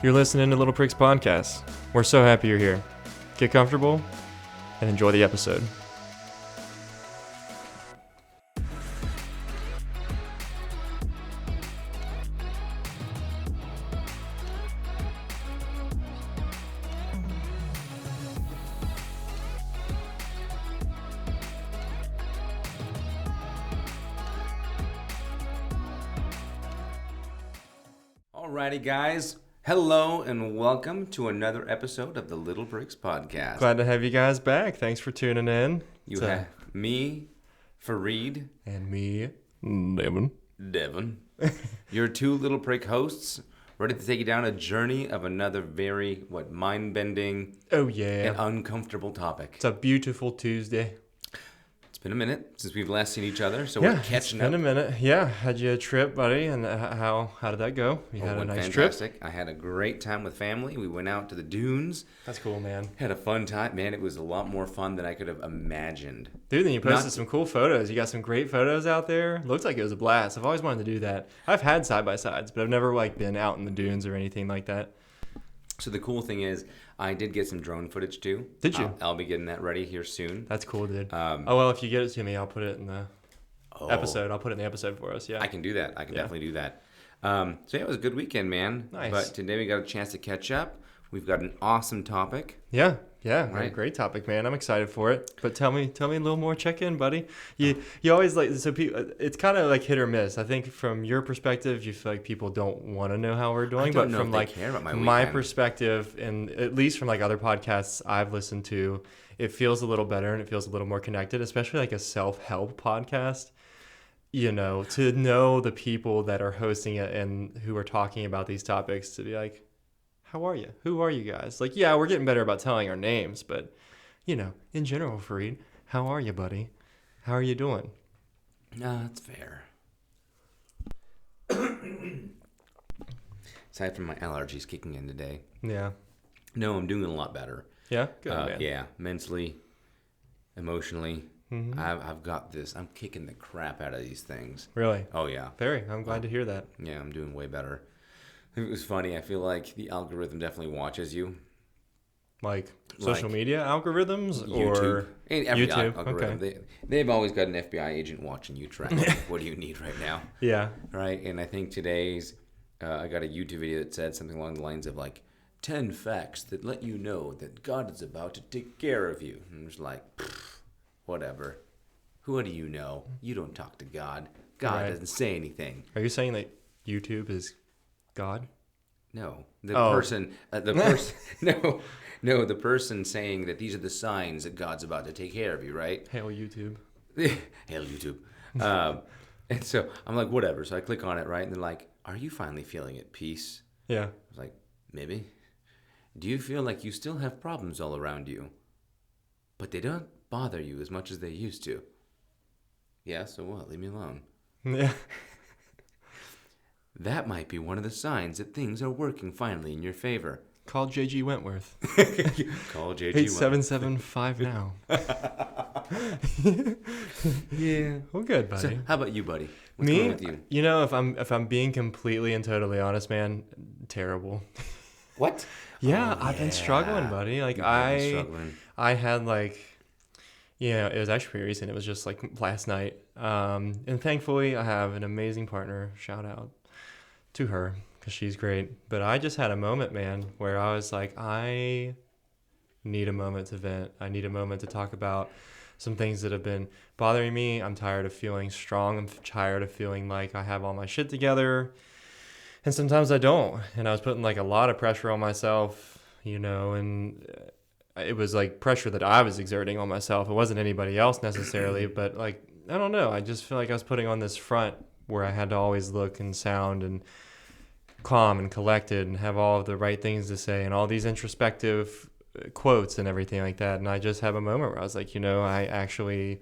You're listening to Little Pricks Podcast. We're so happy you're here. Get comfortable and enjoy the episode. Alrighty, guys. Hello and welcome to another episode of the Little Pricks Podcast. Glad to have you guys back. Thanks for tuning in. You have me, Fareed. And me, Devon. Your two Little Prick hosts, ready to take you down a journey of another very, mind-bending and uncomfortable topic. It's a beautiful Tuesday. It's been a minute since we've last seen each other, so we're catching up. It's been a minute. Yeah. Had you a trip, buddy? And how did that go? You had a nice fantastic. trip? I had a great time with family. We went out to the dunes. That's cool, man. Had a fun time. Man, it was a lot more fun than I could have imagined. Dude, then you posted some cool photos. You got some great photos out there. Looks like it was a blast. I've always wanted to do that. I've had side-by-sides, but I've never been out in the dunes or anything like that. So the cool thing is, I did get some drone footage too. Did you? I'll be getting that ready here soon. That's cool, dude. If you get it to me, I'll put it in the episode. I'll put it in the episode for us, yeah. I can do that. I can definitely do that. It was a good weekend, man. Nice. But today we got a chance to catch up. We've got an awesome topic. Yeah. Right. Great topic, man. I'm excited for it. But tell me a little more. Check in, buddy. You always people. It's kind of like hit or miss. I think from your perspective, you feel like people don't want to know how we're doing. But from care about my perspective, and at least from other podcasts I've listened to, it feels a little better and it feels a little more connected, especially like a self-help podcast. To know the people that are hosting it and who are talking about these topics, to be like, how are you? Who are you guys? We're getting better about telling our names, but, in general, Fareed, how are you, buddy? How are you doing? That's fair. Aside from my allergies kicking in today. Yeah. No, I'm doing a lot better. Yeah? Good, man. Yeah, mentally, emotionally. Mm-hmm. I've got this. I'm kicking the crap out of these things. Really? Oh, yeah. Very. I'm glad to hear that. Yeah, I'm doing way better. It was funny. I feel like the algorithm definitely watches you. Social media algorithms? YouTube. Or every YouTube? algorithm. Okay. They've always got an FBI agent watching you, tracking what do you need right now. Yeah. Right? And I think today's, I got a YouTube video that said something along the lines of 10 facts that let you know that God is about to take care of you. And it's whatever. Who do you know? You don't talk to God. God doesn't say anything. Are you saying that YouTube is God? No, the person saying that these are the signs that God's about to take care of you, right? Hail YouTube. Hail YouTube. And so I'm like, whatever. So I click on it, right? And they're like, are you finally feeling at peace? Yeah. I was like, maybe. Do you feel like you still have problems all around you, but they don't bother you as much as they used to? Yeah, so what? Leave me alone. Yeah. That might be one of the signs that things are working finally in your favor. Call J.G. Wentworth. Call J.G. 8775 now. Yeah. Well, good, buddy. So, how about you, buddy? What's Me? going on with you? If I'm being completely and totally honest, man, terrible. What? Yeah, I've been struggling, buddy. I had it was actually pretty recent. It was just last night. And thankfully, I have an amazing partner. Shout out to her because she's great. But I just had a moment, man, where I was like, I need a moment to vent. I need a moment to talk about some things that have been bothering me. I'm tired of feeling strong. I'm tired of feeling like I have all my shit together. And sometimes I don't. And I was putting a lot of pressure on myself, and it was pressure that I was exerting on myself. It wasn't anybody else necessarily, but I don't know. I just feel like I was putting on this front where I had to always look and sound and calm and collected and have all of the right things to say and all these introspective quotes and everything like that. And I just have a moment where I was like, I actually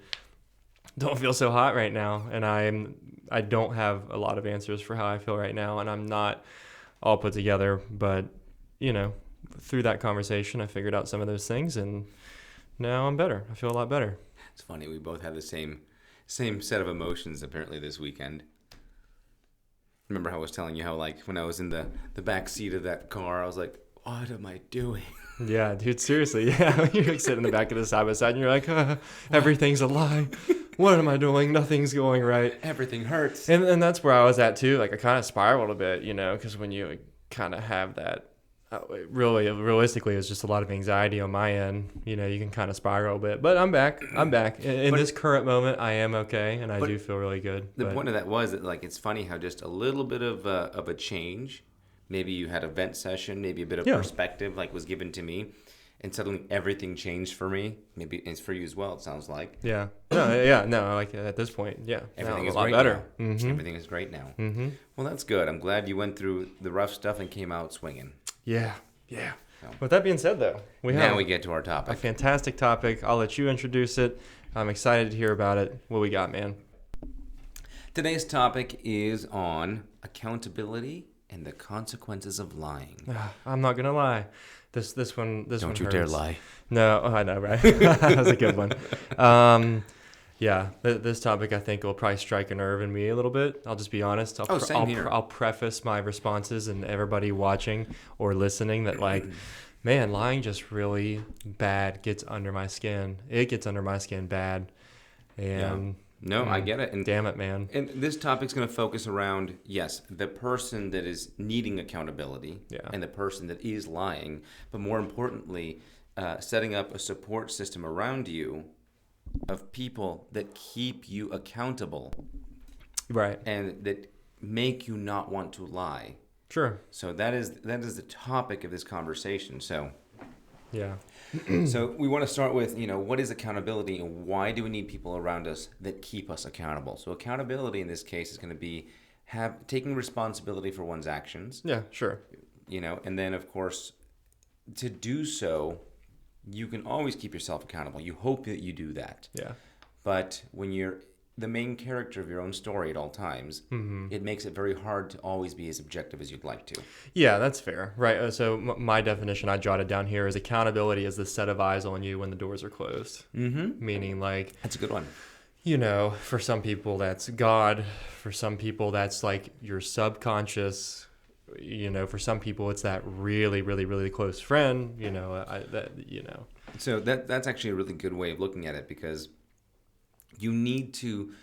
don't feel so hot right now. And I don't have a lot of answers for how I feel right now. And I'm not all put together, but through that conversation, I figured out some of those things and now I'm better. I feel a lot better. It's funny. We both have the same set of emotions apparently this weekend. remember how I was telling you how, like, when I was in the back seat of that car, I was like, what am I doing? Yeah, dude, seriously. Yeah, you're like sitting in the back of the side by side and you're like, everything's a lie. What am I doing? Nothing's going right. Everything hurts. And that's where I was at too. Like I kind of spiraled a bit, because when you kind of have that, realistically, it's just a lot of anxiety on my end. You can kind of spiral a bit. But I'm back. In this current moment, I am okay, and I do feel really good. The point of that was that, like, it's funny how just a little bit of a change, maybe you had a vent session, maybe a bit of perspective, like, was given to me, and suddenly everything changed for me. Maybe it's for you as well, it sounds like. Yeah. No, like at this point, everything is a lot great better. Now. Mm-hmm. Everything is great now. Mm-hmm. Well, that's good. I'm glad you went through the rough stuff and came out swinging. Yeah. So, with that being said, though, we get to our topic. A fantastic topic. I'll let you introduce it. I'm excited to hear about it. What we got, man? Today's topic is on accountability and the consequences of lying. I'm not gonna lie. This one Don't you hurts. dare lie. No, I know, right? That was a good one. Yeah, this topic I think will probably strike a nerve in me a little bit. I'll just be honest. I'll preface my responses and everybody watching or listening that, like, man, lying just really bad gets under my skin. It gets under my skin bad. And no, I get it. And damn it, man. And this topic's going to focus around, yes, the person that is needing accountability and the person that is lying, but more importantly, setting up a support system around you of people that keep you accountable, right, and that make you not want to lie. Sure. So that is the topic of this conversation. So yeah. So we want to start with, what is accountability and why do we need people around us that keep us accountable? So accountability in this case is going to be taking responsibility for one's actions. Yeah, sure. And then of course, to do so, you can always keep yourself accountable. You hope that you do that. Yeah. But when you're the main character of your own story at all times, it makes it very hard to always be as objective as you'd like to. Yeah, that's fair. Right. So my definition I jotted down here is accountability is the set of eyes on you when the doors are closed. Mm-hmm. Meaning, like... That's a good one. For some people that's God. For some people that's like your subconscious. For some people it's that really, really, really close friend. So that's actually a really good way of looking at it, because you need to,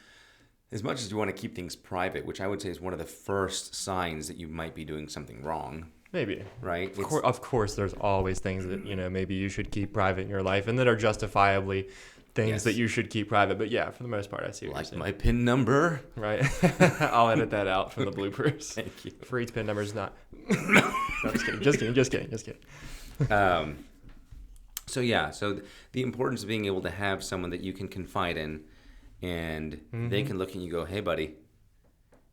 as much as you want to keep things private, which I would say is one of the first signs that you might be doing something wrong. Maybe. Right? Of course, there's always things that, maybe you should keep private in your life and that are justifiably things that you should keep private. But yeah, for the most part, I see what you're saying. Like my PIN number. Right. I'll edit that out from the bloopers. Thank you. Fareed's PIN number is not. No, just kidding. So the importance of being able to have someone that you can confide in, and they can look at you and go, hey, buddy,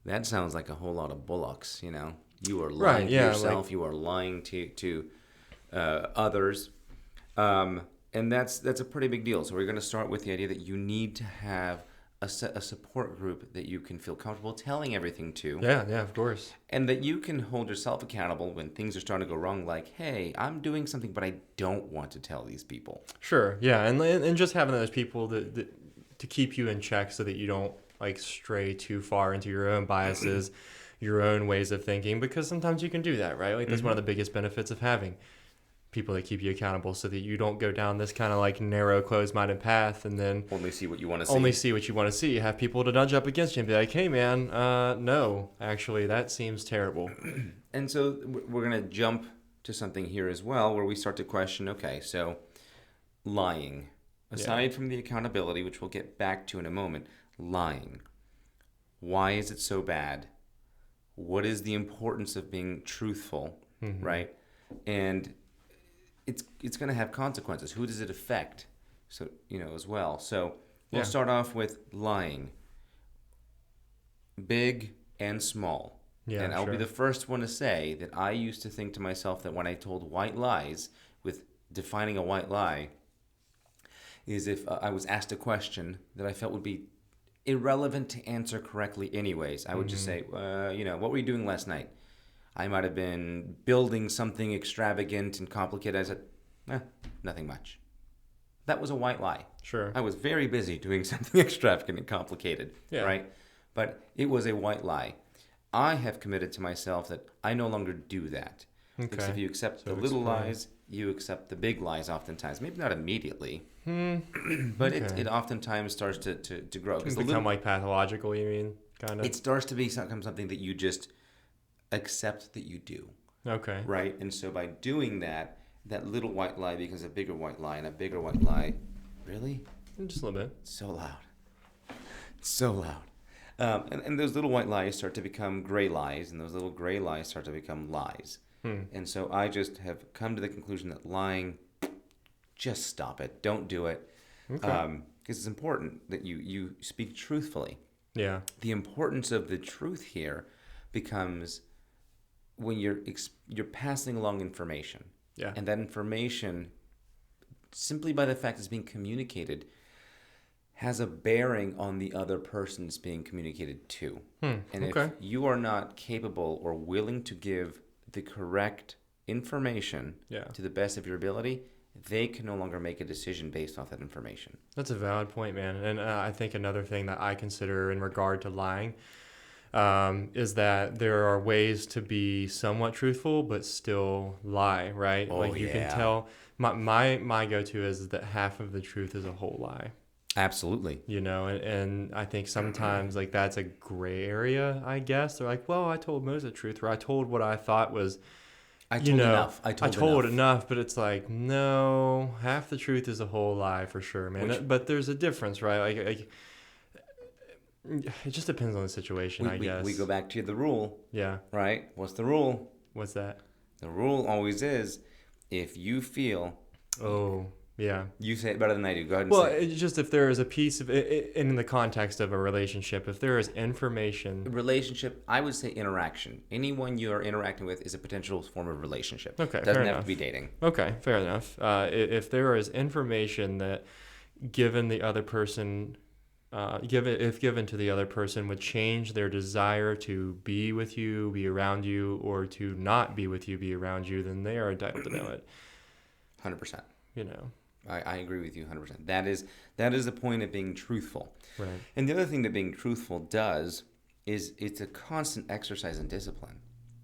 that sounds like a whole lot of bullocks, You are lying to yourself. You are lying to others. And that's a pretty big deal. So we're going to start with the idea that you need to have a support group that you can feel comfortable telling everything to. Yeah, of course. And that you can hold yourself accountable when things are starting to go wrong, like, hey, I'm doing something, but I don't want to tell these people. Sure, yeah. And just having those people that to keep you in check so that you don't, like, stray too far into your own biases, your own ways of thinking, because sometimes you can do that, right? Like, that's one of the biggest benefits of having people that keep you accountable, so that you don't go down this kind of like narrow, closed-minded path and then only see what you want to see. You have people to nudge up against you and be like, hey man, no, actually that seems terrible. And so we're going to jump to something here as well where we start to question, okay, so lying, aside from the accountability, which we'll get back to in a moment, lying, why is it so bad? What is the importance of being truthful, right? And it's going to have consequences. Who does it affect? So, as well. So we'll start off with lying. Big and small. Yeah, and I'll be the first one to say that I used to think to myself that when I told white lies, with defining a white lie, is if I was asked a question that I felt would be irrelevant to answer correctly anyways. I would just say, what were you doing last night? I might have been building something extravagant and complicated. I said, nothing much. That was a white lie. Sure. I was very busy doing something extravagant and complicated, right? But it was a white lie. I have committed to myself that I no longer do that. Okay. Because if you accept the little lies, you accept the big lies oftentimes. Maybe not immediately, but it oftentimes starts to grow. Can become like pathological, you mean? Kind of. It starts to become something that you just accept that you do. Okay. Right? And so by doing that, that little white lie becomes a bigger white lie, and a bigger white lie. Really? Just a little bit. So loud. So loud. And those little white lies start to become gray lies, and those little gray lies start to become lies. And so I just have come to the conclusion that lying, just stop it. Don't do it. Okay. Because it's important that you speak truthfully. Yeah. The importance of the truth here becomes when you're passing along information. Yeah. And that information, simply by the fact it's being communicated, has a bearing on the other person it's being communicated to. And if you are not capable or willing to give the correct information to the best of your ability, they can no longer make a decision based off that information. That's a valid point, man. And I think another thing that I consider in regard to lying is that there are ways to be somewhat truthful but still lie, right? Oh, like you can tell. My go-to is that half of the truth is a whole lie. Absolutely. You know, and I think sometimes like that's a gray area, I guess. They're like, well, I told most of the truth, or I told what I thought was, I told enough, but it's like, no, half the truth is a whole lie for sure, man. But there's a difference, right? Like it just depends on the situation, I guess. We go back to the rule. Yeah. Right? What's the rule? What's that? The rule always is, if you feel... Oh, yeah. You say it better than I do. Go ahead and say it. Well, it's just if there is a piece of it, in the context of a relationship, if there is information... Relationship, I would say interaction. Anyone you are interacting with is a potential form of relationship. Okay, Doesn't have to be dating. Okay, fair enough. If there is information that given the other person... if given to the other person would change their desire to be with you, be around you, or to not be with you, be around you, then they are entitled to know it. 100%. You know. I agree with you 100%. That is the point of being truthful. Right. And the other thing that being truthful does is it's a constant exercise in discipline.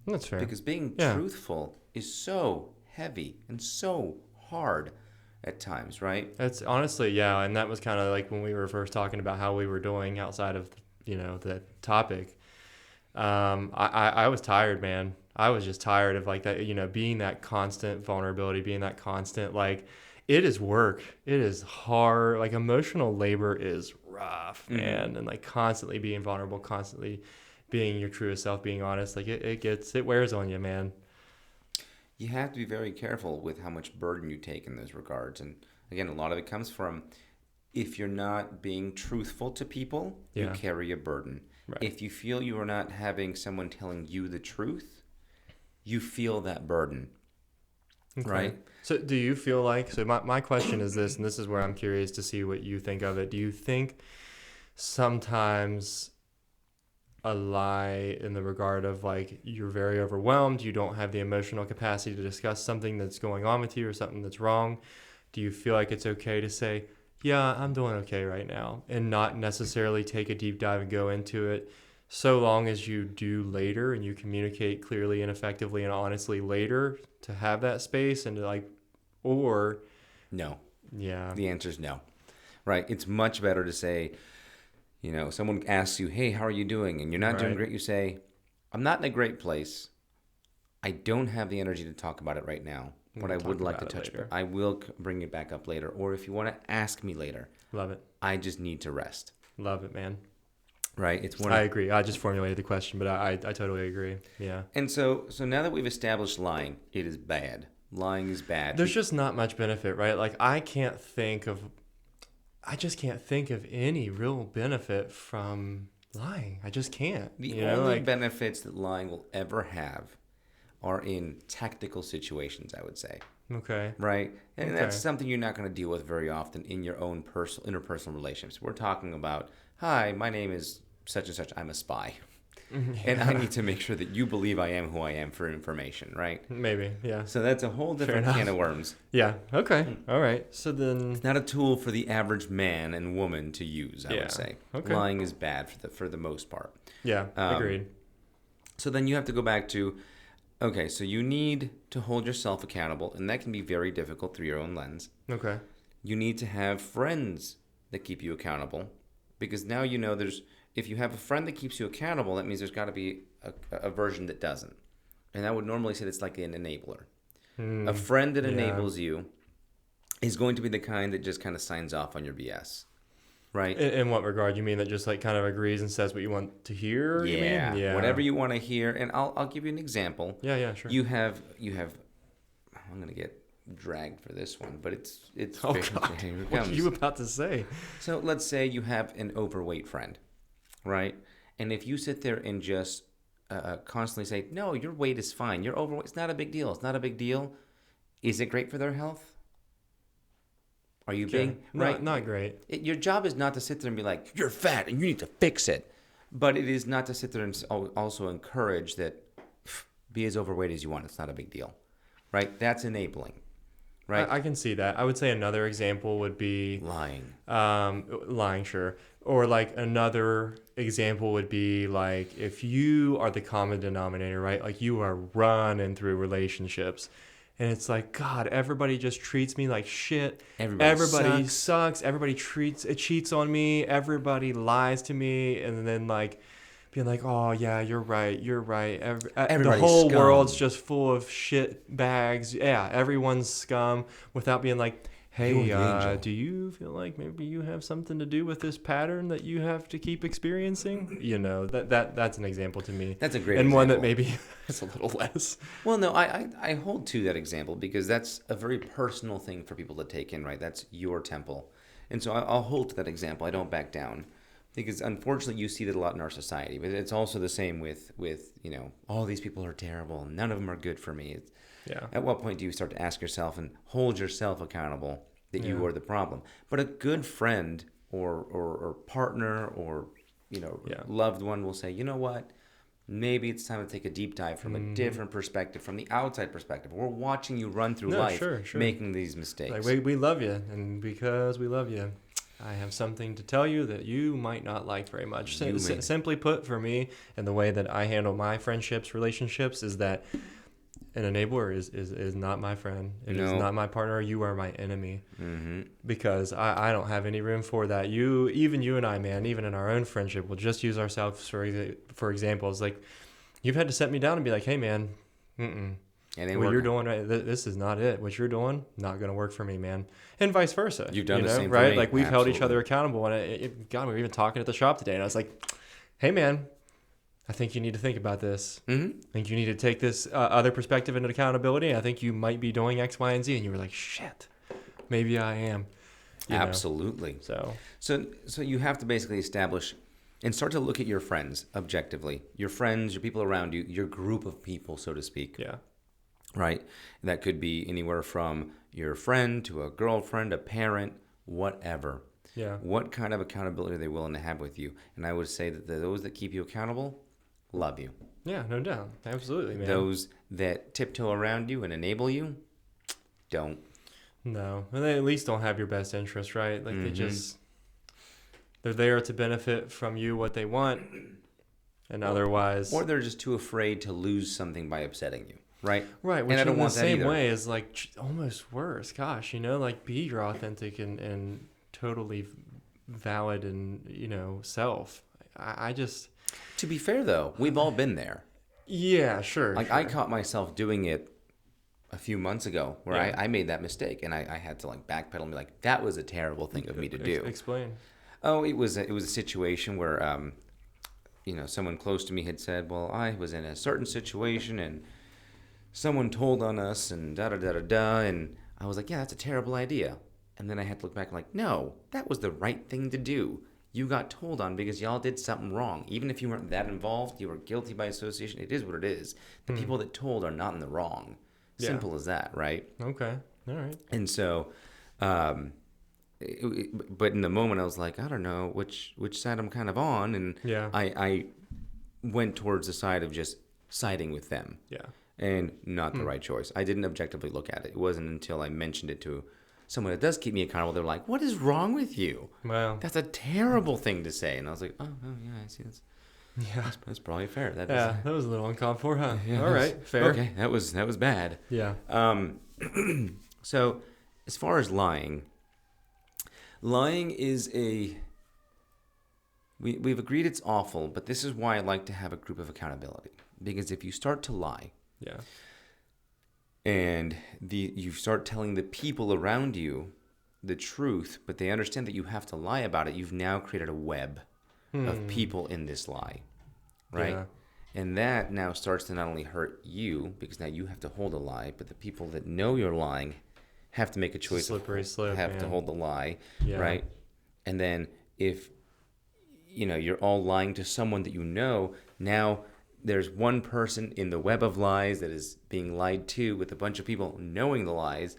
That's fair. Because being truthful is so heavy and so hard at times, right? That's honestly, yeah. And that was kind of like when we were first talking about how we were doing outside of, the topic. I was tired, man. I was just tired of like that, being that constant vulnerability, being that constant, like, it is work. It is hard. Like, emotional labor is rough, man. And like constantly being vulnerable, constantly being your truest self, being honest, like it wears on you, man. You have to be very careful with how much burden you take in those regards. And again, a lot of it comes from, if you're not being truthful to people, you carry a burden. Right. If you feel you are not having someone telling you the truth, you feel that burden. Okay. Right? So do you feel like, so my question is this, and this is where I'm curious to see what you think of it. Do you think sometimes a lie in the regard of like you're very overwhelmed, you don't have the emotional capacity to discuss something that's going on with you or something that's wrong, do you feel like it's okay to say, yeah, I'm doing okay right now, and not necessarily take a deep dive and go into it, so long as you do later and you communicate clearly and effectively and honestly later to have that space and to like, or... No. Yeah. The answer is no. Right? It's much better to say, someone asks you, hey, how are you doing? And you're not doing great. You say, I'm not in a great place. I don't have the energy to talk about it right now, but I would like to touch it. I will bring it back up later. Or if you want to ask me later. Love it. I just need to rest. Love it, man. Right? I agree. I just formulated the question, but I totally agree. Yeah. And so now that we've established lying, it is bad. Lying is bad. There's just not much benefit, right? Like I just can't think of any real benefit from lying. I just can't. The only benefits that lying will ever have are in tactical situations, I would say. Okay. Right? And that's something you're not going to deal with very often in your own interpersonal relationships. We're talking about, hi, my name is such and such. I'm a spy. And I need to make sure that you believe I am who I am for information, right? Maybe, yeah. So that's a whole different can of worms. Yeah, okay. All right. So then... It's not a tool for the average man and woman to use, I would say. Okay. Lying is bad for the most part. Yeah, agreed. So then you have to go back to, okay, so you need to hold yourself accountable, and that can be very difficult through your own lens. Okay. You need to have friends that keep you accountable, because now you know if you have a friend that keeps you accountable, that means there's got to be a version that doesn't. And I would normally say it's like an enabler. A friend that enables you is going to be the kind that just kind of signs off on your BS. Right. In what regard? You mean that just like kind of agrees and says what you want to hear? Yeah. You mean? Whatever you want to hear. And I'll give you an example. Yeah, sure. You have I'm gonna get dragged for this one, but it's oh God. What are you about to say? So let's say you have an overweight friend, right? And if you sit there and just constantly say, no, your weight is fine, you're overweight, it's not a big deal, it's not a big deal, is it great for their health? Are you being right? Not great. Your job is not to sit there and be like, you're fat and you need to fix it. But it is not to sit there and also encourage that be as overweight as you want. It's not a big deal, right? That's enabling, right? I can see that. I would say another example would be lying. Lying, sure. Or like another example would be like if you are the common denominator, right? Like you are running through relationships. And it's like, God, everybody just treats me like shit. Everybody sucks. Everybody cheats on me. Everybody lies to me. And then like being like, oh yeah, you're right. The whole scum. world's just full of shit bags. Yeah, everyone's scum, without being like, hey, do you feel like maybe you have something to do with this pattern that you have to keep experiencing? You know, that's an example to me. That's a great and example. one that maybe is a little less. Well, no, I hold to that example because that's a very personal thing for people to take in, right? That's your temple. And so I'll hold to that example. I don't back down because unfortunately you see that a lot in our society. But it's also the same with you know, all these people are terrible and none of them are good for me. Yeah. At what point do you start to ask yourself and hold yourself accountable that you are the problem? But a good friend or partner or, you know, loved one will say, you know what? Maybe it's time to take a deep dive from a different perspective, from the outside perspective. We're watching you run through life sure. making these mistakes. Like we love you, and because we love you, I have something to tell you that you might not like very much. Simply put, for me, and the way that I handle my friendships, relationships, is that an enabler is not my friend. It is not my partner. You are my enemy. Mm-hmm. Because I don't have any room for that. Even you and I, man, even in our own friendship, we'll just use ourselves for examples. Like, you've had to set me down and be like, hey, man, what you're doing, right, this is not it. What you're doing, not going to work for me, man. And vice versa. You've done the same right? For me. Like, we've held each Absolutely. other accountable. And God, we were even talking at the shop today. And I was like, hey, man, I think you need to think about this. Mm-hmm. I think you need to take this other perspective into accountability. I think you might be doing X, Y, and Z. And you were like, shit, maybe I am. Absolutely. So you have to basically establish and start to look at your friends objectively. Your friends, your people around you, your group of people, so to speak. Yeah. Right? And that could be anywhere from your friend to a girlfriend, a parent, whatever. Yeah. What kind of accountability are they willing to have with you? And I would say that those that keep you accountable love you. Yeah, no doubt. Absolutely, man. Those that tiptoe around you and enable you don't. No. And they at least don't have your best interest, right? Like, they're there to benefit from you what they want, and otherwise... Or they're just too afraid to lose something by upsetting you, right? Right, which and I don't in want the that same either. way is, like, almost worse. Gosh, like, be your authentic and totally valid and, self. I just... To be fair, though, we've all been there. Yeah, sure. Like, sure. I caught myself doing it a few months ago where I made that mistake, and I had to, like, backpedal and be like, that was a terrible thing of me to do. Explain. Oh, it was a situation where, someone close to me had said, well, I was in a certain situation, and someone told on us, and da-da-da-da-da, and I was like, yeah, that's a terrible idea. And then I had to look back and like, no, that was the right thing to do. You got told on because y'all did something wrong. Even if you weren't that involved, you were guilty by association. It is what it is. The people that told are not in the wrong. Simple as that, right? Okay. All right. And so, but in the moment, I was like, I don't know which side I'm kind of on. And I went towards the side of just siding with them. Yeah. And not the right choice. I didn't objectively look at it. It wasn't until I mentioned it to someone that does keep me accountable. They're like, what is wrong with you? Well, that's a terrible thing to say. And I was like, oh yeah, I see this. Yeah. That's probably fair. That was a little uncalled for, huh? Yeah, All right, fair. Okay, that was bad. Yeah. So, as far as lying is we've agreed it's awful, but this is why I like to have a group of accountability. Because if you start to lie, yeah, and you start telling the people around you the truth, but they understand that you have to lie about it, you've now created a web of people in this lie, right? Yeah. And that now starts to not only hurt you, because now you have to hold a lie, but the people that know you're lying have to make a choice. Slippery slope, have to hold the lie, yeah. right? And then if you're all lying to someone that you know, now there's one person in the web of lies that is being lied to with a bunch of people knowing the lies,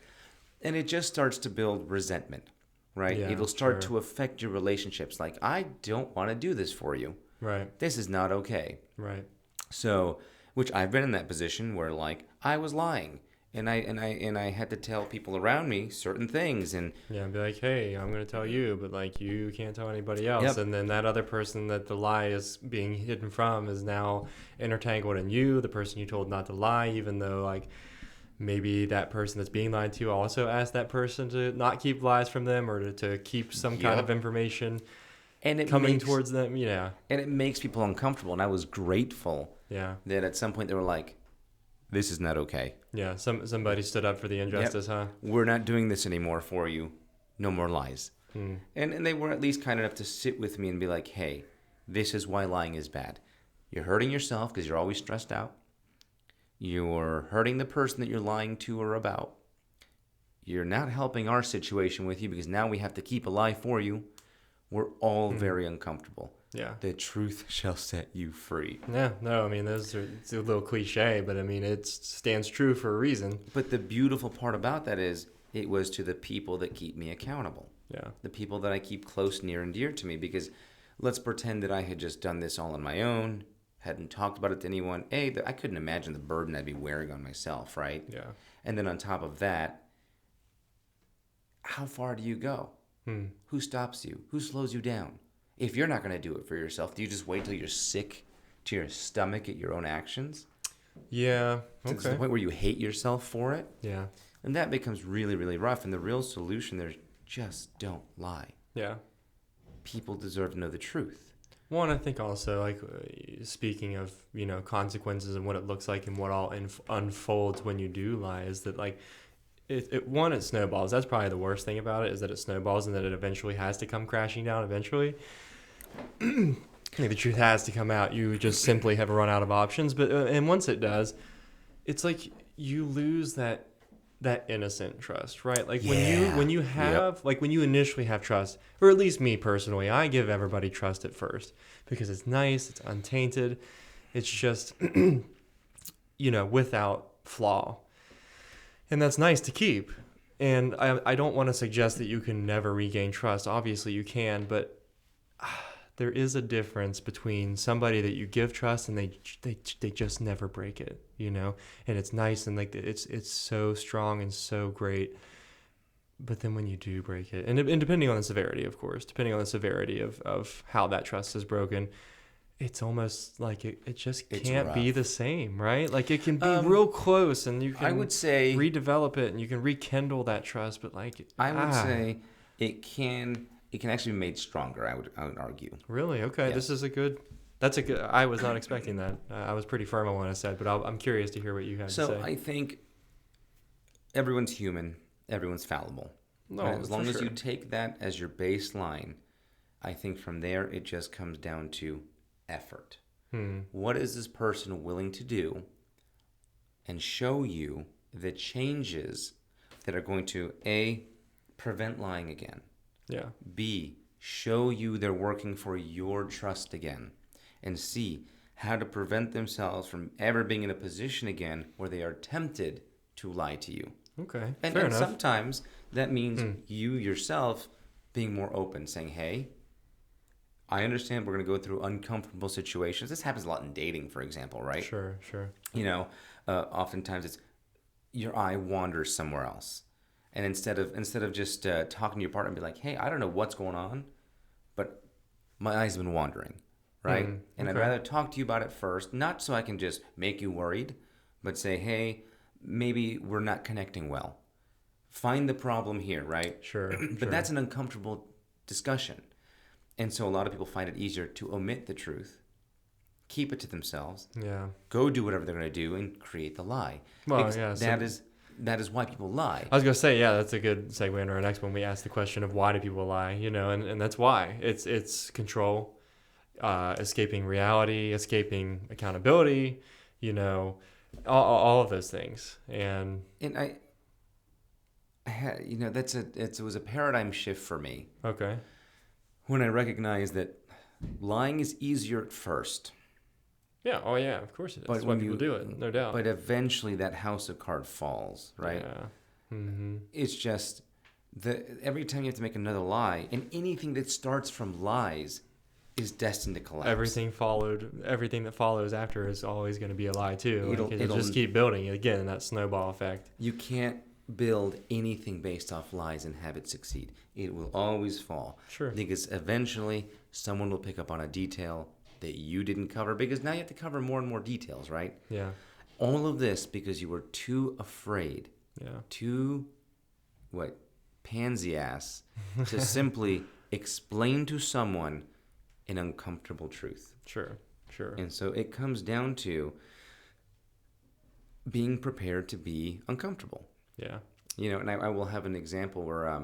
and it just starts to build resentment, right? Yeah, it'll start to affect your relationships. Like, I don't want to do this for you. Right. This is not okay. Right. So, which I've been in that position where, like, I was lying, and I had to tell people around me certain things, and be like, hey, I'm gonna tell you, but like you can't tell anybody else. Yep. And then that other person that the lie is being hidden from is now intertangled in you, the person you told not to lie, even though like maybe that person that's being lied to also asked that person to not keep lies from them or to keep some kind of information coming towards them. Yeah. And it makes people uncomfortable. And I was grateful that at some point they were like, this is not okay. Yeah, somebody stood up for the injustice, huh? We're not doing this anymore for you. No more lies. Hmm. And they were at least kind enough to sit with me and be like, hey, this is why lying is bad. You're hurting yourself because you're always stressed out. You're hurting the person that you're lying to or about. You're not helping our situation with you because now we have to keep a lie for you. We're all very uncomfortable. Yeah. The truth shall set you free. Yeah, no, I mean, it's a little cliche, but I mean, it stands true for a reason. But the beautiful part about that is it was to the people that keep me accountable. Yeah. The people that I keep close, near, and dear to me. Because let's pretend that I had just done this all on my own, hadn't talked about it to anyone. I couldn't imagine the burden I'd be wearing on myself, right? Yeah. And then on top of that, how far do you go? Who stops you? Who slows you down? If you're not going to do it for yourself, do you just wait till you're sick to your stomach at your own actions? Yeah. Okay. To the point where you hate yourself for it? Yeah. And that becomes really, really rough. And the real solution there is just don't lie. Yeah. People deserve to know the truth. One, I think also, like, speaking of, consequences and what it looks like and what all unfolds when you do lie, is that, like, it snowballs. That's probably the worst thing about it, is that it snowballs and that it eventually has to come crashing down eventually. The truth has to come out. You just simply have run out of options. But and once it does, it's like you lose that innocent trust, right? Like when you have like when you initially have trust, or at least me personally, I give everybody trust at first because it's nice, it's untainted, it's just without flaw. And that's nice to keep. And I don't want to suggest that you can never regain trust. Obviously you can, but there is a difference between somebody that you give trust and they just never break it, and it's nice and like it's so strong and so great. But then when you do break it, and depending on the severity, of course, depending on the severity of how that trust is broken, it's almost like it just can't be the same, right? Like it can be real close, and you can, I would say, redevelop it, and you can rekindle that trust. But like, I would say it can actually be made stronger. I would argue. Really? Okay, yes. That's a good. I was not expecting that. I was pretty firm on what I said, but I'm curious to hear what you had to say. So I think everyone's human, everyone's fallible. No, right? As long as you take that as your baseline, I think from there it just comes down to effort. What is this person willing to do and show you the changes that are going to A, prevent lying again. Yeah. B, show you they're working for your trust again. And C, how to prevent themselves from ever being in a position again where they are tempted to lie to you. Okay, and fair enough. Sometimes that means you yourself being more open, saying, hey, I understand we're going to go through uncomfortable situations. This happens a lot in dating, for example, right? Sure. Oftentimes it's your eye wanders somewhere else. And instead of just talking to your partner and be like, hey, I don't know what's going on, but my eyes have been wandering, right? Mm, And I'd okay. rather talk to you about it first, not so I can just make you worried, but say, hey, maybe we're not connecting well. Find the problem here, right? Sure. But that's an uncomfortable discussion. And so a lot of people find it easier to omit the truth, keep it to themselves, Yeah. go do whatever they're going to do, and create the lie. Well, yeah. That is why people lie. I was gonna say, yeah, that's a good segue into our next one. We asked the question of why do people lie, and that's why. It's control, escaping reality, escaping accountability, all of those things. And I had, it was a paradigm shift for me okay, when I recognized that lying is easier at first. yeah, oh yeah, of course it is. But That's why people do it, no doubt. But eventually that house of cards falls, right? Yeah. Mm-hmm. It's just every time you have to make another lie, and anything that starts from lies is destined to collapse. Everything that follows after is always going to be a lie too. It'll just keep building again, that snowball effect. You can't build anything based off lies and have it succeed. It will always fall. Sure. Because eventually someone will pick up on a detail that you didn't cover, because now you have to cover more and more details, right? Yeah. All of this because you were too afraid, too pansy ass to simply explain to someone an uncomfortable truth. Sure. And so it comes down to being prepared to be uncomfortable. Yeah. And I will have an example where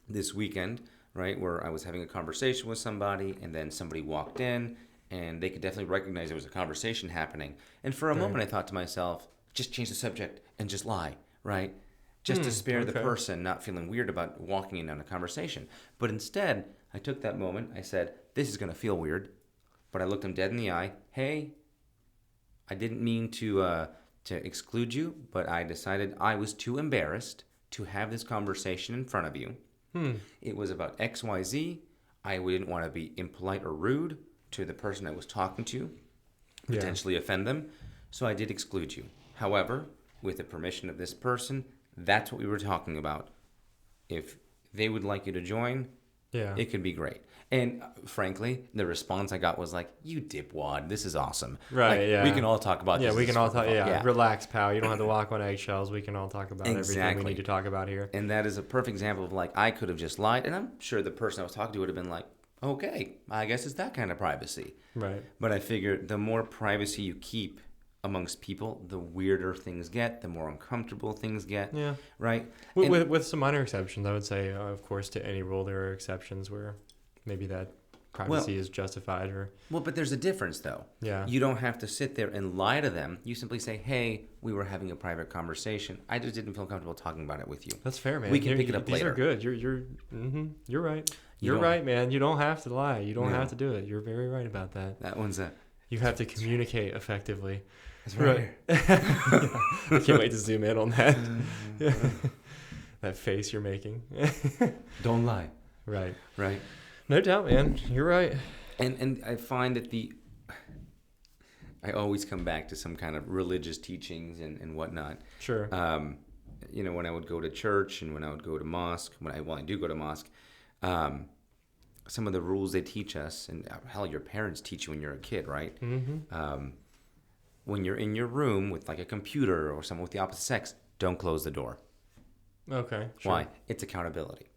this weekend, right, where I was having a conversation with somebody, and then somebody walked in, and they could definitely recognize there was a conversation happening. And for a moment, I thought to myself, just change the subject and just lie, right? Just to spare the person not feeling weird about walking in on a conversation. But instead, I took that moment. I said, this is going to feel weird. But I looked them dead in the eye. Hey, I didn't mean to exclude you, but I decided I was too embarrassed to have this conversation in front of you. It was about XYZ. I didn't want to be impolite or rude to the person I was talking to, potentially offend them, so I did exclude you. However, with the permission of this person, that's what we were talking about. If they would like you to join, it could be great. And frankly, the response I got was like, you dipwad, this is awesome. Right, We can all talk about this. Yeah, we can all talk. Yeah, relax, pal. You don't have to walk on eggshells. We can all talk about everything we need to talk about here. And that is a perfect example of I could have just lied. And I'm sure the person I was talking to would have been like, okay, I guess it's that kind of privacy. Right. But I figure the more privacy you keep amongst people, the weirder things get, the more uncomfortable things get. Yeah. Right? With some minor exceptions, I would say, of course, to any rule, there are exceptions where maybe that privacy is justified. But there's a difference, though. Yeah. You don't have to sit there and lie to them. You simply say, hey, we were having a private conversation. I just didn't feel comfortable talking about it with you. That's fair, man. We can pick it up later. These are good. You're right. You're right, man. You don't have to lie. You don't have to do it. You're very right about that. That one's You have to communicate effectively. That's right. I can't wait to zoom in on that. That face you're making. Don't lie. Right. Right. No doubt, man. You're right. And I find that I always come back to some kind of religious teachings and whatnot. Sure. When I would go to church and when I would go to mosque, when I do go to mosque, some of the rules they teach us, and hell, your parents teach you when you're a kid, right? Mm-hmm. When you're in your room with a computer or someone with the opposite sex, don't close the door. Okay. Sure. Why? It's accountability.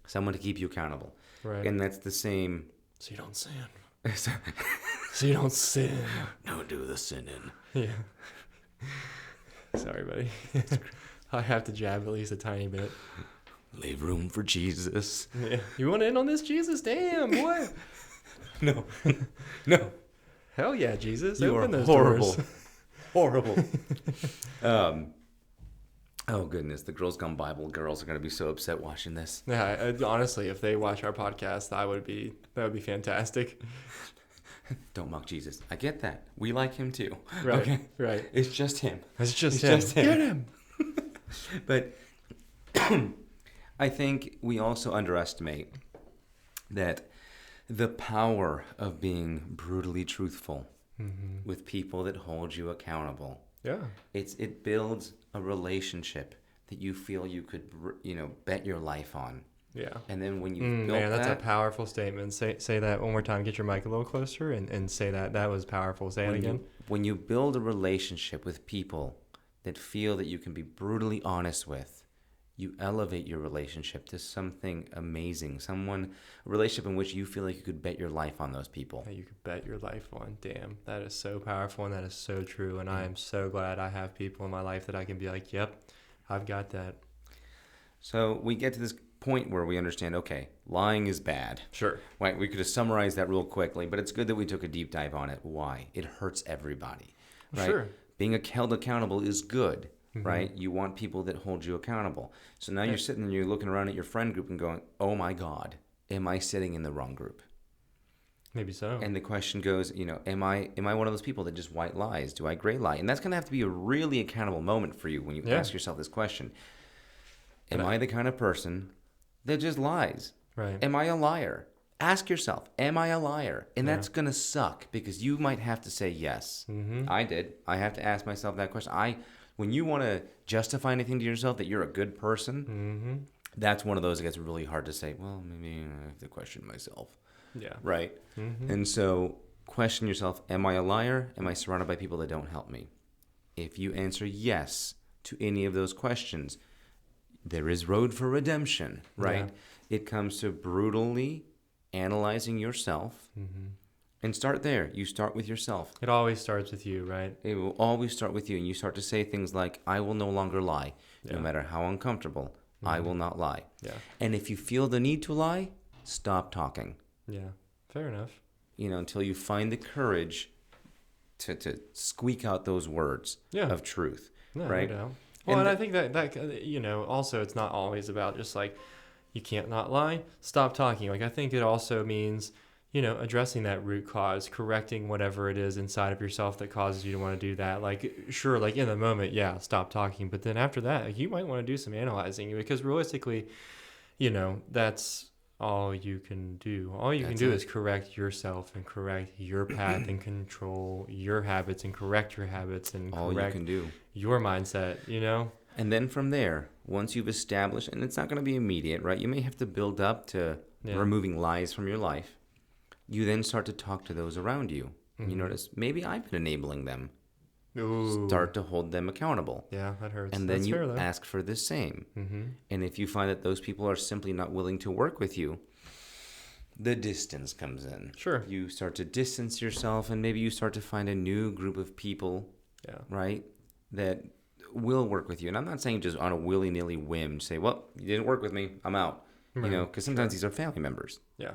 Someone to keep you accountable. Right. And that's the same. So you don't sin. So you don't sin. Don't do the sinning. Yeah. Sorry, buddy. I have to jab at least a tiny bit. Leave room for Jesus. Yeah. You want to end on this, Jesus? Damn, boy. No. No. Hell yeah, Jesus. You Open are those horrible. doors. Horrible. Oh, goodness. The Girls Gone Bible girls are going to be so upset watching this. Yeah, honestly, if they watch our podcast, that would be fantastic. Don't mock Jesus. I get that. We like him too. Right. Okay? Right. It's just him. It's just him. Get him. But I think we also underestimate that the power of being brutally truthful with people that hold you accountable. Yeah. It builds a relationship that you feel you could bet your life on. Yeah. And then when you built man, that's a powerful statement. Say that one more time. Get your mic a little closer and say that. That was powerful. Say it again. When you build a relationship with people that feel that you can be brutally honest with, you elevate your relationship to something amazing. A relationship in which you feel like you could bet your life on those people. That you could bet your life on. Damn, that is so powerful and that is so true. And I am so glad I have people in my life that I can be like, yep, I've got that. So we get to this point where we understand, okay, lying is bad. Sure. Right, we could have summarized that real quickly, but it's good that we took a deep dive on it. Why? It hurts everybody. Right? Sure. Being held accountable is good, right? You want people that hold you accountable. So now you're sitting and you're looking around at your friend group and going, oh my God, am I sitting in the wrong group? Maybe so. And the question goes, am I one of those people that just white lies? Do I gray lie? And that's going to have to be a really accountable moment for you when you ask yourself this question. Am I the kind of person that just lies? Right. Am I a liar? Ask yourself, am I a liar? And that's going to suck because you might have to say yes. I did. I have to ask myself that question. When you want to justify anything to yourself that you're a good person, that's one of those that gets really hard to say, well, maybe I have to question myself. Yeah. Right? And so question yourself, am I a liar? Am I surrounded by people that don't help me? If you answer yes to any of those questions, there is road for redemption, right? Yeah. It comes to brutally analyzing yourself and start there. You start with yourself. It always starts with you, right? It will always start with you. And you start to say things like, I will no longer lie. No matter how uncomfortable, I will not lie. Yeah. And if you feel the need to lie, stop talking. Yeah, fair enough. Until you find the courage to squeak out those words of truth, right? No doubt. Well, and I think that also it's not always about just like, you can't not lie, stop talking. Like, I think it also means, addressing that root cause, correcting whatever it is inside of yourself that causes you to want to do that. Like, sure, like in the moment, stop talking. But then after that, like, you might want to do some analyzing because realistically, that's all you can do. All you can do is correct yourself and correct your path and control your habits and correct your habits and all correct you can do. Your mindset, And then from there, once you've established, and it's not going to be immediate, right? You may have to build up to removing lies from your life. You then start to talk to those around you. You notice, maybe I've been enabling them. Ooh. Start to hold them accountable. Yeah, that hurts. And then you ask for the same. And if you find that those people are simply not willing to work with you, the distance comes in. Sure. You start to distance yourself, and maybe you start to find a new group of people, right, that will work with you. And I'm not saying just on a willy-nilly whim, say, well, you didn't work with me, I'm out. Right. Because sometimes these are family members. Yeah.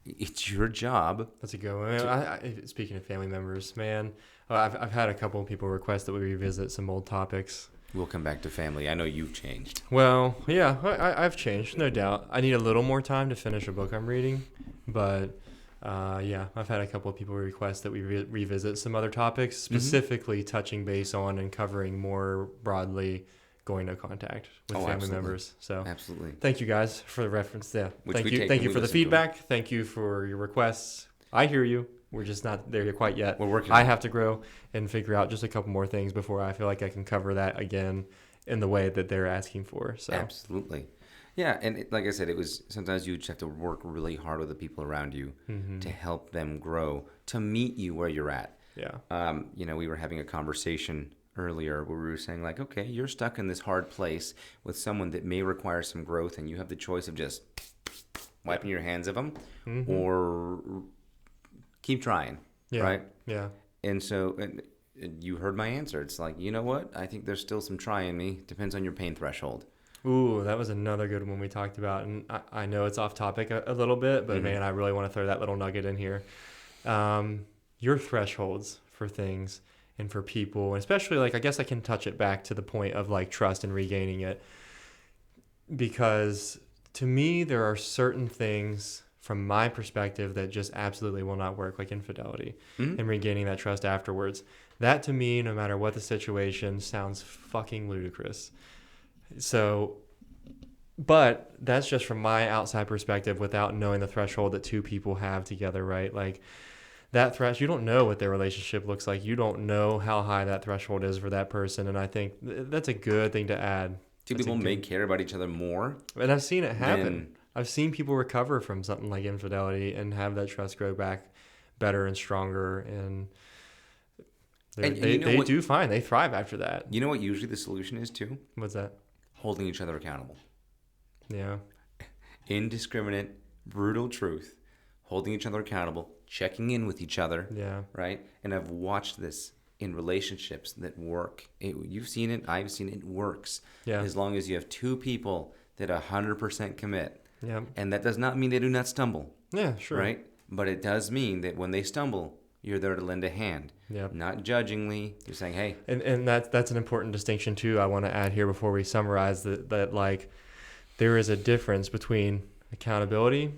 It's your job. That's a good one. Speaking of family members, man, I've had a couple of people request that we revisit some old topics. We'll come back to family. I know you've changed. Well, yeah, I've changed, no doubt. I need a little more time to finish a book I'm reading, but I've had a couple of people request that we revisit some other topics, specifically touching base on and covering more broadly going no contact with family members. So absolutely, thank you guys for the reference. Yeah, thank you for the feedback. Thank you for your requests. I hear you. We're just not there quite yet. We're working. I have to grow and figure out just a couple more things before I feel like I can cover that again in the way that they're asking for. So absolutely. Yeah, and like I said, it was sometimes you just have to work really hard with the people around you to help them grow, to meet you where you're at. Yeah. We were having a conversation earlier where we were saying like, okay, you're stuck in this hard place with someone that may require some growth, and you have the choice of just wiping your hands of them or keep trying, right? Yeah. And so you heard my answer. It's like, you know what? I think there's still some try in me. Depends on your pain threshold. Ooh, that was another good one we talked about. And I know it's off topic a little bit, but man, I really want to throw that little nugget in here. Your thresholds for things and for people, and especially like, I guess I can touch it back to the point of like trust and regaining it. Because to me, there are certain things from my perspective that just absolutely will not work, like infidelity and regaining that trust afterwards. That to me, no matter what the situation, sounds fucking ludicrous. So, but that's just from my outside perspective without knowing the threshold that two people have together, right? Like that threshold, you don't know what their relationship looks like. You don't know how high that threshold is for that person. And I think that's a good thing to add. Two people may care about each other more. And I've seen it happen. I've seen people recover from something like infidelity and have that trust grow back better and stronger, and they do fine. They thrive after that. You know what usually the solution is too? What's that? Holding each other accountable. Yeah. Indiscriminate, brutal truth. Holding each other accountable. Checking in with each other. Yeah. Right? And I've watched this in relationships that work. You've seen it. I've seen it. It works. Yeah. As long as you have two people that 100% commit. Yeah. And that does not mean they do not stumble. Yeah, sure. Right? But it does mean that when they stumble, you're there to lend a hand. Yep. Not judgingly. You're saying, hey. And that's an important distinction too I want to add here before we summarize that like there is a difference between accountability,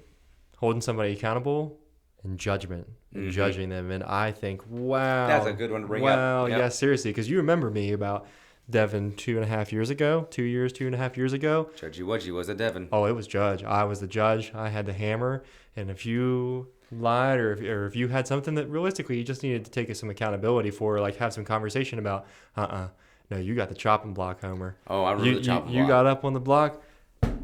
holding somebody accountable, and judgment, and judging them. And I think, wow. That's a good one to bring up. Wow, yeah, seriously. Because you remember me about Devon 2.5 years ago, 2.5 years ago. Judgy Wudgy was a Devon. Oh, it was judge. I was the judge. I had the hammer. And if you lied or if you had something that realistically you just needed to take some accountability for, like have some conversation about, no, you got the chopping block, Homer. Oh, I remember the chopping block. You got up on the block.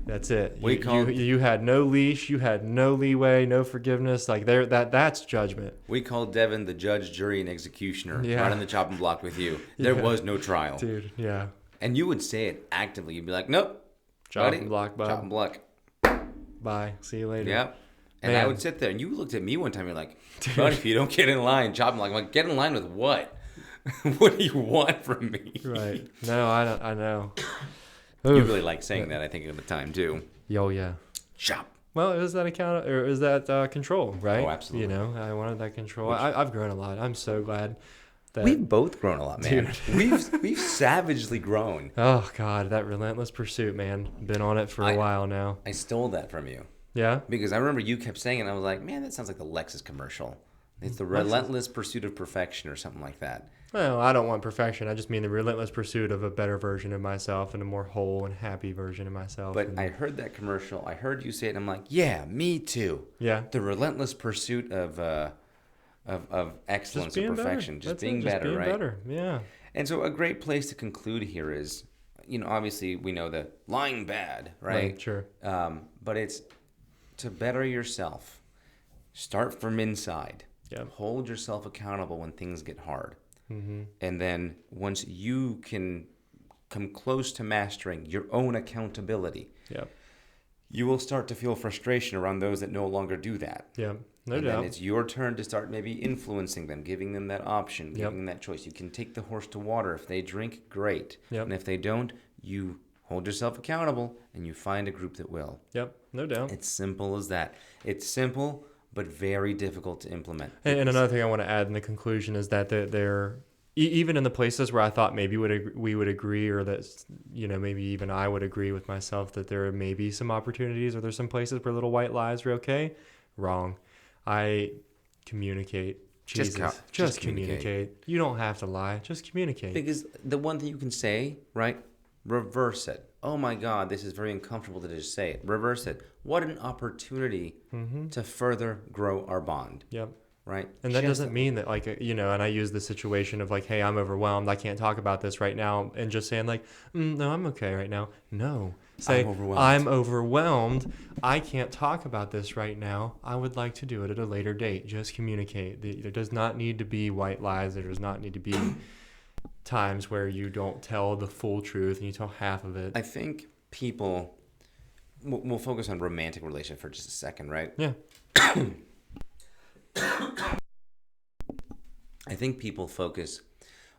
That's it. You had no leash. You had no leeway, no forgiveness. Like that's judgment. We called Devon the judge, jury, and executioner. Yeah. Right on the chopping block with you. There was no trial, dude. Yeah. And you would say it actively. You'd be like, "Nope, chopping block, bud. Chopping block. Bye. See you later." Yep. And I would sit there, and you looked at me one time. You're like, "Buddy, if you don't get in line, chopping block." I'm like, "Get in line with what? What do you want from me?" Right. No, I don't. I know. You really like saying that, I think, at the time, too. Yo, yeah. Chop. Well, is that is that control, right? Oh, absolutely. You know, I wanted that control. I've grown a lot. I'm so glad that we've both grown a lot, man. We've savagely grown. Oh God, that relentless pursuit, man. Been on it for a while now. I stole that from you. Yeah. Because I remember you kept saying it, and I was like, man, that sounds like the Lexus commercial. It's the relentless pursuit of perfection or something like that. Well, I don't want perfection. I just mean the relentless pursuit of a better version of myself and a more whole and happy version of myself. But I heard that commercial. I heard you say it, and I'm like, yeah, me too. Yeah. The relentless pursuit of excellence and perfection. Just being better, right? Better. Yeah. And so a great place to conclude here is, obviously we know the lying bad, right? Sure. But it's to better yourself. Start from inside. Yeah. Hold yourself accountable when things get hard. Mm-hmm. And then once you can come close to mastering your own accountability, you will start to feel frustration around those that no longer do that. Yeah, no and doubt. then it's your turn to start maybe influencing them, giving them that option, giving them that choice. You can take the horse to water. If they drink, great. Yep. And if they don't, you hold yourself accountable and you find a group that will. Yep, no doubt. It's simple as that. It's simple, but very difficult to implement. And another thing I want to add in the conclusion is that they're even in the places where I thought maybe we would agree, or that maybe even I would agree with myself that there may be some opportunities, or there's some places where little white lies are okay. Wrong. I communicate. Jesus, just communicate. You don't have to lie. Just communicate. Because the one thing you can say, right? Reverse it. Oh my God, this is very uncomfortable to just say it. Reverse it. What an opportunity to further grow our bond. Yep. Right? And that doesn't mean that, and I use the situation of hey, I'm overwhelmed. I can't talk about this right now. And just saying no, I'm okay right now. No. Say, I'm overwhelmed. I can't talk about this right now. I would like to do it at a later date. Just communicate. There does not need to be white lies. There does not need to be times where you don't tell the full truth and you tell half of it. I think people, we'll focus on romantic relationship for just a second, right? Yeah. I think people focus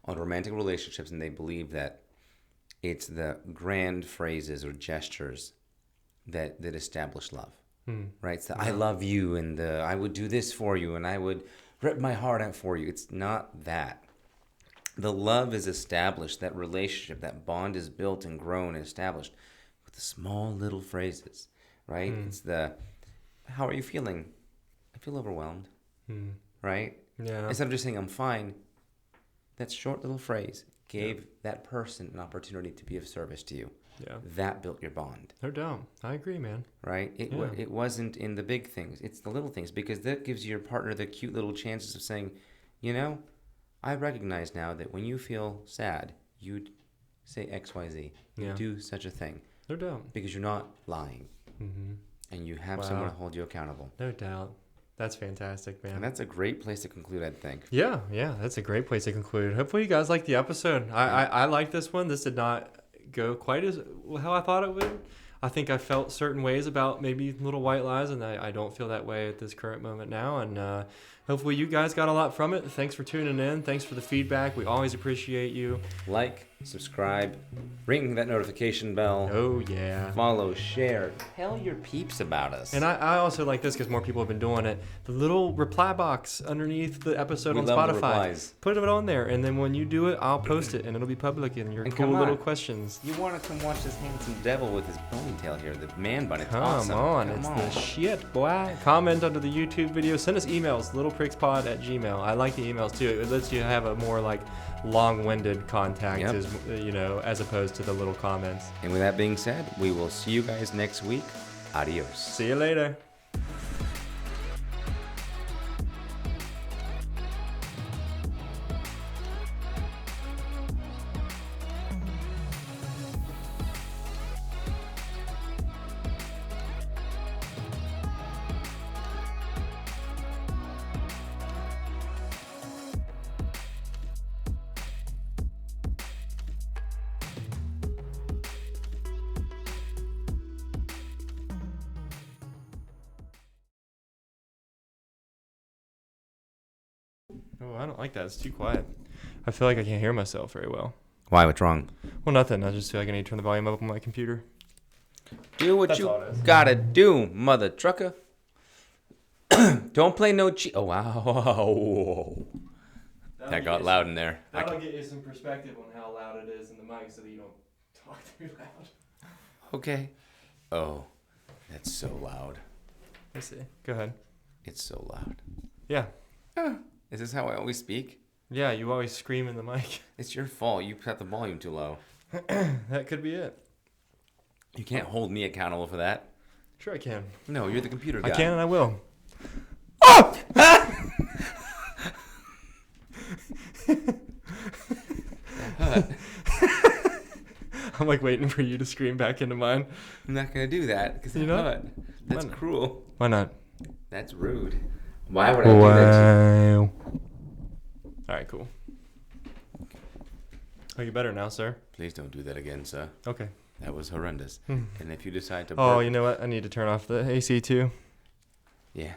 on romantic relationships and they believe that it's the grand phrases or gestures that establish love, right? It's the I love you and the I would do this for you and I would rip my heart out for you. It's not that. The love is established, that relationship, that bond is built and grown and established with the small little phrases, right? It's the, how are you feeling? I feel overwhelmed, right? Yeah. Instead of just saying, I'm fine, that short little phrase gave that person an opportunity to be of service to you. Yeah. That built your bond. No doubt. I agree, man. Right? It wasn't in the big things. It's the little things, because that gives your partner the cute little chances of saying, I recognize now that when you feel sad, you'd say XYZ. You do such a thing. No doubt. Because you're not lying. Mm-hmm. And you have someone to hold you accountable. No doubt. That's fantastic, man. And that's a great place to conclude, I think. Yeah, that's a great place to conclude. Hopefully you guys liked the episode. I like this one. This did not go quite as how I thought it would. I think I felt certain ways about maybe little white lies, and I don't feel that way at this current moment now. And hopefully you guys got a lot from it. Thanks for tuning in. Thanks for the feedback. We always appreciate you. Like, subscribe, ring that notification bell. Oh, yeah. Follow, share. Tell your peeps about us. And I also like this because more people have been doing it. The little reply box underneath the episode on Spotify. Put it on there, and then when you do it, I'll post it, and it'll be public in your cool little questions. You want to come watch this handsome devil with his ponytail here, the man bun. It's Come awesome. on, it's the shit, boy. Comment under the YouTube video. Send us emails, littleprickspod@gmail. I like the emails too. It lets you have a more like long-winded contact, as opposed to the little comments. And with that being said, we will see you guys next week. Adios. See you later. Oh, I don't like that. It's too quiet. I feel like I can't hear myself very well. Why? What's wrong? Well, nothing. I just feel like I need to turn the volume up on my computer. Do what you gotta do, mother trucker. Don't play no cheat. Oh, wow. That got loud in there. That'll get you some perspective on how loud it is in the mic so that you don't talk too loud. Okay. Oh, that's so loud. Let's see. Go ahead. It's so loud. Yeah. Is this how I always speak? Yeah, you always scream in the mic. It's your fault. You set the volume too low. That could be it. You can't hold me accountable for that. Sure I can. No, you're the computer guy. I can and I will. Oh! I'm like waiting for you to scream back into mine. I'm not going to do that because You're not? That's cruel. Why not? That's rude. Why would I do that to you? All right, cool. Are you better now, sir? Please don't do that again, sir. Okay. That was horrendous. Hmm. And if you decide to Oh, you know what? I need to turn off the AC too. Yeah.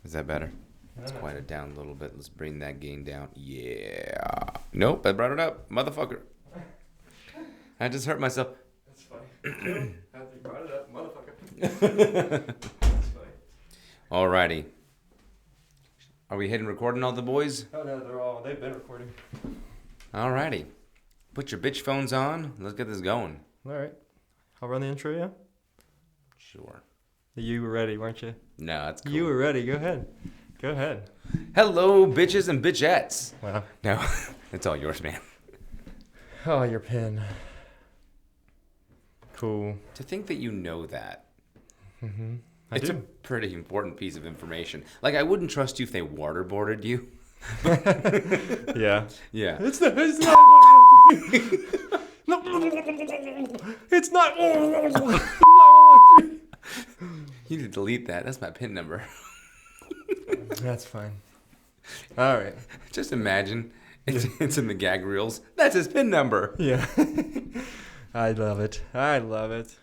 Is that better? Let's quiet it down a little bit. Let's bring that gain down. Yeah. Nope, I brought it up. Motherfucker. I just hurt myself. That's funny. I brought it up, motherfucker. That's funny. Alrighty. Are we hitting record on all the boys? Oh, no, they've been recording. Alrighty. Put your bitch phones on. Let's get this going. All right. I'll run the intro, yeah? Sure. You were ready, weren't you? No, that's cool. You were ready. Go ahead. Go ahead. Hello, bitches and bitchettes. Wow. No, it's all yours, man. Oh, your pen. Cool. To think that you know that. Mm-hmm. It's a pretty important piece of information. Like, I wouldn't trust you if they waterboarded you. Yeah. Yeah. It's not. No. It's not. You need to delete that. That's my PIN number. That's fine. All right. Just imagine it's in the gag reels. That's his PIN number. Yeah. I love it. I love it.